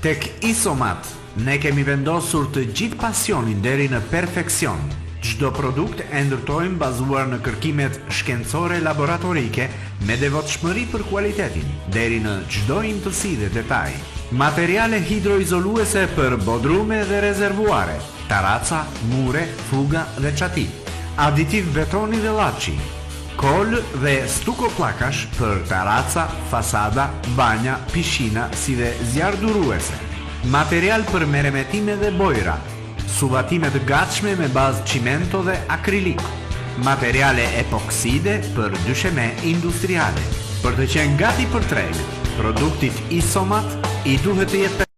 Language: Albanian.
Tek Isomat, ne kemi vendosur të gjithë pasionin deri në perfekcion. Çdo produkt e ndërtojmë bazuar në kërkimet shkencore laboratorike me devotshmëri për kualitetin, deri në çdo imtësi dhe detaj. Materiale hidroizoluese për bodrume dhe rezervuare, taraca, mure, fuga dhe çati. Aditiv betoni dhe llaçi. Kol dhe stuko plakash për taraca, fasada, banja, pishina si dhe zjarduruese. Material për meremetime dhe bojra. Suvatime të gatshme me bazë cimento dhe akrilik. Materiale epokside për dysheme industriale. Për të qenë gati për treg, produktit Isomat i duhet të jetë